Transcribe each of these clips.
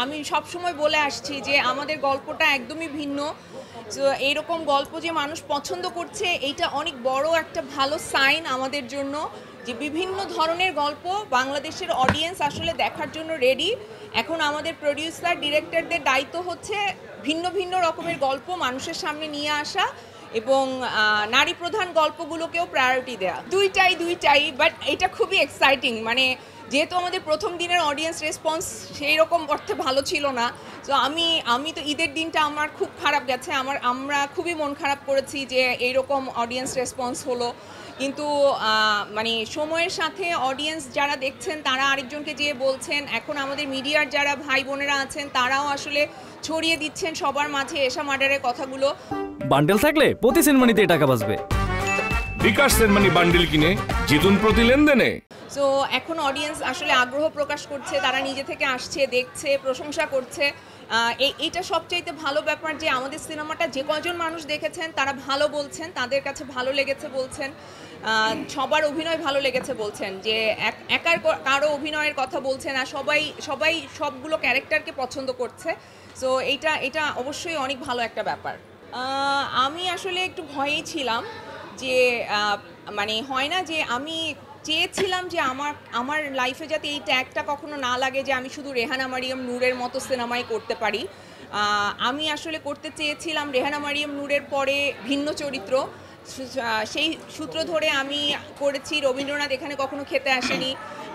আমি সবসময় বলে আসছি যে আমাদের গল্পটা একদমই ভিন্ন। তো এইরকম গল্প যে মানুষ পছন্দ করছে এইটা অনেক বড় একটা ভালো সাইন আমাদের জন্য, যে বিভিন্ন ধরনের গল্প বাংলাদেশের অডিয়েন্স আসলে দেখার জন্য রেডি। এখন আমাদের প্রডিউসার ডিরেক্টরদের দায়িত্ব হচ্ছে ভিন্ন ভিন্ন রকমের গল্প মানুষের সামনে নিয়ে আসা এবং নারী প্রধান গল্পগুলোকেও প্রায়োরিটি দেওয়া। দুইটাই, বাট এটা খুবই এক্সাইটিং। মানে যেহেতু আমাদের প্রথম দিনের অডিয়েন্স রেসপন্স সেই রকম অর্থে ভালো ছিল না, তো আমি তো ঈদের দিনটা আমার খুব খারাপ গেছে। আমরা খুবই মন খারাপ করেছি যে এইরকম অডিয়েন্স রেসপন্স হলো। কিন্তু মানে সময়ের সাথে অডিয়েন্স যারা দেখছেন তারা আরেকজনকে যেয়ে বলছেন, এখন আমাদের মিডিয়ার যারা ভাই বোনেরা আছেন তারাও আসলে ছড়িয়ে দিচ্ছেন সবার মাঝে এশা মার্ডারের কথাগুলো। বান্ডেল থাকলে প্রতি সেনমানিতে টাকা বাঁচবে। বিকাশ সেনমানি বান্ডেল কিনে জিতুন প্রতি লেনদেনে। সো এখন অডিয়েন্স আসলে আগ্রহ প্রকাশ করছে, তারা নিজে থেকে আসছে, দেখছে, প্রশংসা করছে। এইটা সবচাইতে ভালো ব্যাপার যে আমাদের সিনেমাটা যে কজন মানুষ দেখেছেন তারা ভালো বলছেন, তাদের কাছে ভালো লেগেছে বলছেন, সবার অভিনয় ভালো লেগেছে বলছেন, যে একার কারো অভিনয়ের কথা বলছেন না, সবাই সবগুলো ক্যারেক্টারকে পছন্দ করছে। সো এটা অবশ্যই অনেক ভালো একটা ব্যাপার। আমি আসলে একটু ভয়েই ছিলাম যে মানে হয় না যে আমি চেয়েছিলাম যে আমার লাইফে যাতে এই ট্যাগটা কখনো না লাগে যে আমি শুধু রেহানা মারিয়াম নূরের মতো সিনেমাই করতে পারি। আমি আসলে করতে চেয়েছিলাম রেহানা মারিয়াম নূরের পরে ভিন্ন চরিত্র। সেই সূত্র ধরে আমি করেছি রবীন্দ্রনাথ এখানে কখনো খেতে আসেনি,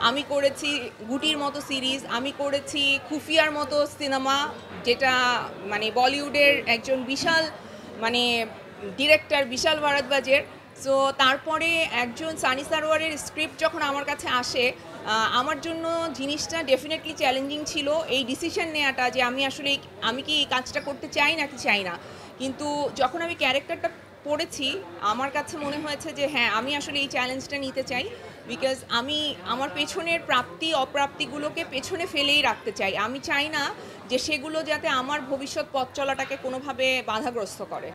আমি করেছি গুটির মতো সিরিজ, আমি করেছি খুফিয়ার মতো সিনেমা, যেটা মানে বলিউডের একজন বিশাল মানে ডিরেক্টর বিশাল ভারদ্বাজের। সো তারপরে একজন সানি সারোয়ারের স্ক্রিপ্ট যখন আমার কাছে আসে, আমার জন্য জিনিসটা ডেফিনেটলি চ্যালেঞ্জিং ছিল এই ডিসিশন নেওয়াটা যে আমি কি এই কাজটা করতে চাই নাকি চাই না। কিন্তু যখন আমি ক্যারেক্টারটা পড়েছি আমার কাছে মনে হয়েছে যে হ্যাঁ, আমি আসলে এই চ্যালেঞ্জটা নিতে চাই। বিকজ আমি আমার পেছনের প্রাপ্তি অপ্রাপ্তিগুলোকে পেছনে ফেলেই রাখতে চাই। আমি চাই না যে সেগুলো যাতে আমার ভবিষ্যৎ পথ চলাটাকে কোনোভাবে বাধাগ্রস্ত করে।